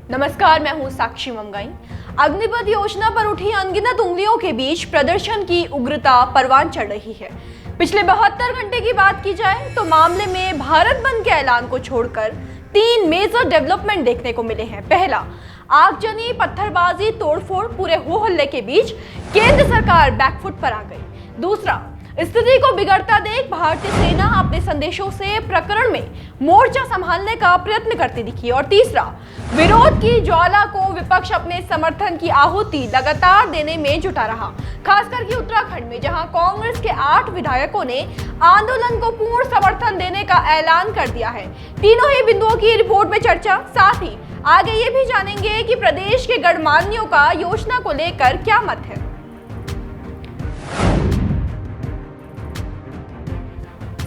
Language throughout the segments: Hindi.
नमस्कार, मैं हूं साक्षी ममगाई। अग्निपथ योजना पर उठी अनगिनत उंगलियों के बीच प्रदर्शन की उग्रता परवान चढ़ रही है। पिछले 72 घंटे की बात की जाए तो मामले में भारत बंद के ऐलान को छोड़कर 3 मेजर डेवलपमेंट देखने को मिले हैं। पहला, आगजनी, पत्थरबाजी, तोड़फोड़, पूरे हो हल्ले के बीच केंद्र सरकार बैकफुट पर आ गई। दूसरा, स्थिति को बिगड़ता देख भारतीय सेना अपने संदेशों से प्रकरण में मोर्चा संभालने का प्रयत्न करती दिखी। और तीसरा, विरोध की ज्वाला को विपक्ष अपने समर्थन की आहुति लगातार देने में जुटा रहा, खासकर कि उत्तराखंड में, जहां कांग्रेस के 8 विधायकों ने आंदोलन को पूर्ण समर्थन देने का ऐलान कर दिया है। तीनों ही बिंदुओं की रिपोर्ट में चर्चा, साथ ही आगे ये भी जानेंगे कि प्रदेश के गणमान्यों का योजना को लेकर क्या मत है।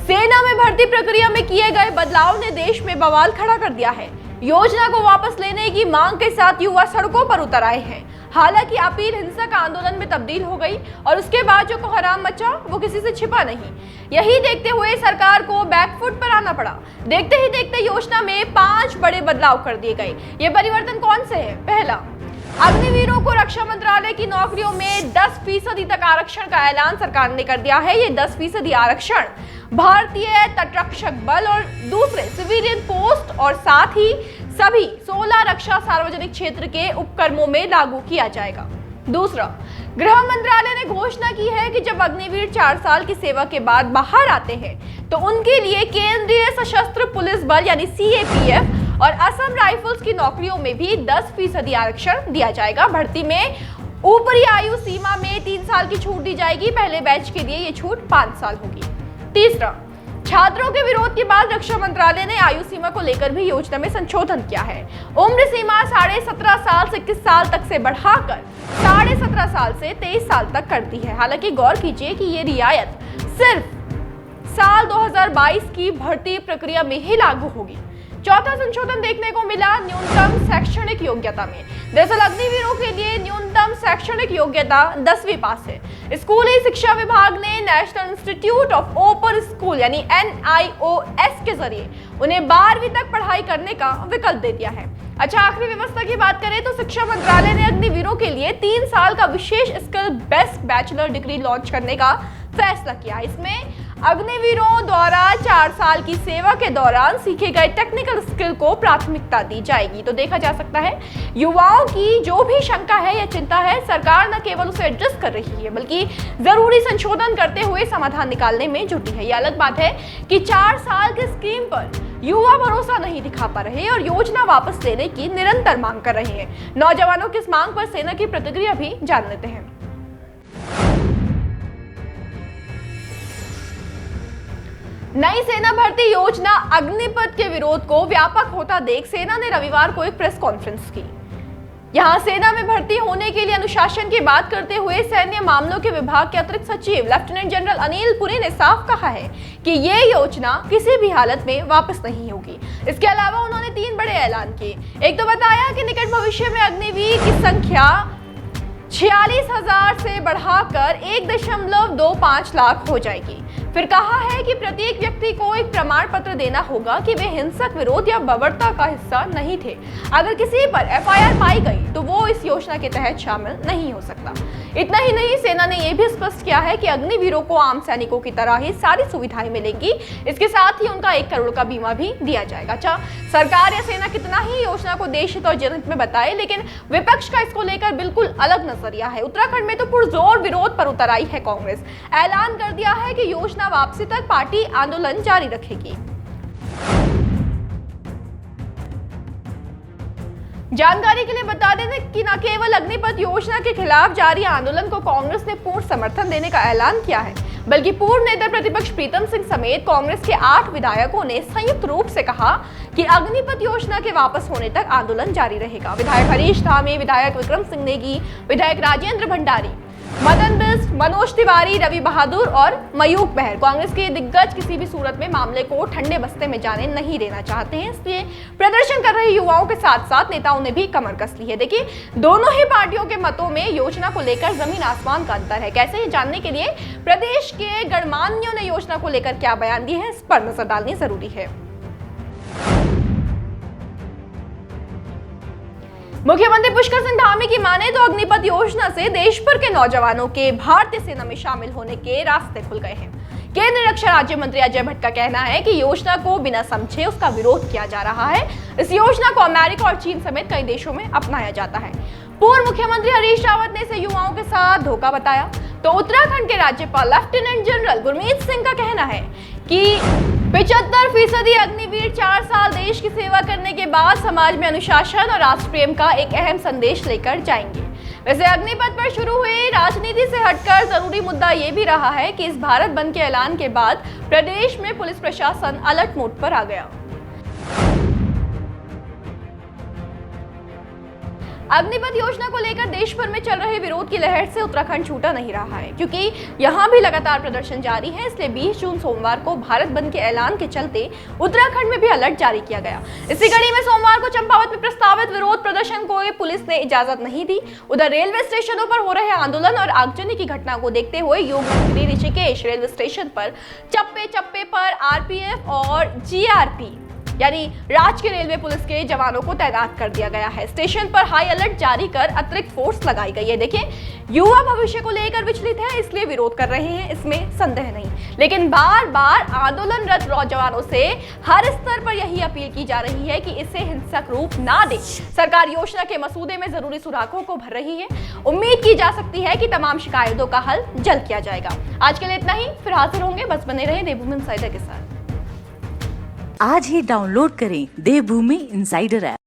सेना में भर्ती प्रक्रिया में किए गए बदलाव ने देश में बवाल खड़ा कर दिया है। योजना को वापस लेने की मांग के साथ युवा सड़कों पर उतर आए हैं। हालांकि अपील हिंसक आंदोलन में तब्दील हो गई और उसके बाद जो कोहराम मचा वो किसी से छिपा नहीं। यही देखते हुए सरकार को बैकफुट पर आना पड़ा। देखते ही देखते योजना में 5 बड़े बदलाव कर दिए गए। ये परिवर्तन कौन से हैं? पहला, अग्निवीरों को रक्षा मंत्रालय की नौकरियों में 10% तक आरक्षण का ऐलान सरकार ने कर दिया है। ये 10% आरक्षण भारतीय तटरक्षक बल और दूसरे सिविलियन पोस्ट और साथ ही सभी 16 रक्षा सार्वजनिक क्षेत्र के उपक्रमों में लागू किया जाएगा। दूसरा, गृह मंत्रालय ने घोषणा की है कि जब अग्निवीर 4 साल की सेवा के बाद बाहर आते हैं तो उनके लिए केंद्रीय सशस्त्र पुलिस बल यानी CAPF और असम राइफल्स की नौकरियों में भी 10% आरक्षण दिया जाएगा। भर्ती में ऊपरी आयु सीमा में 3 साल की छूट दी जाएगी। पहले बैच के लिए ये छूट 5 साल होगी। तीसरा, छात्रों के विरोध के बाद रक्षा मंत्रालय ने आयु सीमा को लेकर भी योजना में संशोधन किया है। उम्र सीमा 17.5 साल से 21 साल तक से बढ़ाकर 17.5 साल से 23 साल तक कर दी है। हालांकि गौर कीजिए कि ये रियायत सिर्फ साल 2022 की भर्ती प्रक्रिया में ही लागू होगी। चौथा संशोधन देखने को मिला न्यूनतम शैक्षणिक योग्यता में। दरअसल अग्निवीरों के लिए न्यूनतम शैक्षणिक योग्यता 10वीं पास है। स्कूली शिक्षा विभाग ने national institute of open school यानी NIOS के जरिए उन्हें 12वीं तक पढ़ाई करने का विकल्प दे दिया है। अच्छा, आखिरी व्यवस्था की बात करें तो शिक्षा मंत्रालय ने अग्निवीरों के लिए 3 साल का विशेष skill based bachelor degree launch करने का फैसला किया। इसमें अग्निवीरों द्वारा 4 साल की सेवा के दौरान सीखे गए टेक्निकल स्किल को प्राथमिकता दी जाएगी। तो देखा जा सकता है युवाओं की जो भी शंका है या चिंता है, सरकार न केवल उसे एड्रेस कर रही है बल्कि जरूरी संशोधन करते हुए समाधान निकालने में जुटी है। यह अलग बात है कि 4 साल की स्कीम पर युवा भरोसा नहीं दिखा पा रहे और योजना वापस लेने की निरंतर मांग कर रहे हैं। नौजवानों की इस मांग पर सेना की प्रतिक्रिया भी जान लेते हैं। नई सेना भर्ती योजना अग्निपथ के विरोध को व्यापक होता देख सेना ने रविवार को एक प्रेस कॉन्फ्रेंस की। यहां सेना में भर्ती होने के लिए अनुशासन की बात करते हुए सैन्य मामलों के विभाग के अतिरिक्त सचिव लेफ्टिनेंट जनरल अनिल पुरी ने साफ कहा है कि ये योजना किसी भी हालत में वापस नहीं होगी। इसके अलावा उन्होंने 3 बड़े ऐलान किए। एक तो बताया कि निकट भविष्य में अग्निवीर की संख्या 46,000 से बढ़ाकर 1.25 लाख हो जाएगी। फिर कहा है कि प्रत्येक व्यक्ति को एक प्रमाण पत्र देना होगा कि वे हिंसक विरोध या बर्बरता का हिस्सा नहीं थे। अगर किसी पर FIR पाई गई तो वो इस योजना के तहत शामिल नहीं हो सकता। इतना ही नहीं, सेना ने यह भी स्पष्ट किया है कि अग्निवीरों को आम सैनिकों की तरह ही सारी सुविधाएं मिलेंगी। इसके साथ ही उनका 1 करोड़ का बीमा भी दिया जाएगा। अच्छा, सरकार या सेना कितना ही योजना को देशहित और जनहित में बताए, लेकिन विपक्ष का इसको लेकर बिल्कुल अलग नजरिया है। उत्तराखंड में तो पुरजोर विरोध पर उतर आई है कांग्रेस। ऐलान कर दिया है कि योजना वापसी तक पार्टी आंदोलन जारी रखेगी। जानकारी के लिए बता दें कि न केवल अग्निपथ योजना के खिलाफ जारी आंदोलन को कांग्रेस ने पूर्ण समर्थन देने का ऐलान किया है, बल्कि पूर्व नेता प्रतिपक्ष प्रीतम सिंह समेत कांग्रेस के 8 विधायकों ने संयुक्त रूप से कहा कि अग्निपथ योजना के वापस होने तक आंदोलन जारी रहेगा। विधायक हरीश धामी, विधायक विक्रम सिंह नेगी, विधायक राजेंद्र भंडारी, मदन बिष्ट, मनोज तिवारी, रवि बहादुर और मयूख बहर कांग्रेस के दिग्गज किसी भी सूरत में मामले को ठंडे बस्ते में जाने नहीं देना चाहते हैं। इसलिए प्रदर्शन कर रहे युवाओं के साथ साथ नेताओं ने भी कमर कस ली है। देखिए, दोनों ही पार्टियों के मतों में योजना को लेकर जमीन आसमान का अंतर है। कैसे, ये जानने के लिए प्रदेश के गणमान्यों ने योजना को लेकर क्या बयान दिए हैं, इस पर नजर डालनी जरूरी है। मुख्यमंत्री पुष्कर सिंह धामी की माने तो अग्निपथ योजना से देश भर के नौजवानों के भारतीय सेना में शामिल होने के रास्ते खुल गए हैं। केंद्रीय रक्षा राज्य मंत्री अजय भट्ट का कहना है कि योजना को बिना समझे उसका विरोध किया जा रहा है। इस योजना को अमेरिका और चीन समेत कई देशों में अपनाया जाता है। पूर्व मुख्यमंत्री हरीश रावत ने इसे युवाओं के साथ धोखा बताया, तो उत्तराखंड के राज्यपाल लेफ्टिनेंट जनरल गुरमीत सिंह का कहना है कि 75% अग्निवीर 4 साल देश की सेवा करने के बाद समाज में अनुशासन और राष्ट्र प्रेम का एक अहम संदेश लेकर जाएंगे। वैसे अग्निपथ पर शुरू हुई राजनीति से हटकर जरूरी मुद्दा ये भी रहा है कि इस भारत बंद के ऐलान के बाद प्रदेश में पुलिस प्रशासन अलर्ट मोड पर आ गया। अग्निपथ योजना को लेकर देश भर में चल रहे विरोध की लहर से उत्तराखंड छूटा नहीं रहा है, क्योंकि यहां भी लगातार प्रदर्शन जारी है। इसलिए 20 जून सोमवार को भारत बंद के ऐलान के चलते उत्तराखंड में भी अलर्ट जारी किया गया। इसी कड़ी में सोमवार को चंपावत में प्रस्तावित विरोध प्रदर्शन को पुलिस ने इजाजत नहीं दी। उधर रेलवे स्टेशनों पर हो रहे आंदोलन और आगजनी की घटना को देखते हुए योगनगरी ऋषिकेश रेलवे स्टेशन पर चप्पे चप्पे पर आरपीएफ और जीआरपी यानी राज्य रेलवे पुलिस के जवानों को तैनात कर दिया गया है। स्टेशन पर हाई अलर्ट जारी कर अतिरिक्त फोर्स लगाई गई है। देखिए, युवा भविष्य को लेकर विचलित है, इसलिए विरोध कर रहे हैं, इसमें संदेह नहीं। लेकिन बार बार आंदोलनरत जवानों से हर स्तर पर यही अपील की जा रही है कि इसे हिंसक रूप ना दे। सरकार योजना के मसूदे में जरूरी सुराखों को भर रही है। उम्मीद की जा सकती है कि तमाम शिकायतों का हल जल्द किया जाएगा। आज के लिए इतना ही, फिर हाजिर होंगे। बस बने रहे देवभूमि इनसाइडर के साथ। आज ही डाउनलोड करें देवभूमि इनसाइडर ऐप।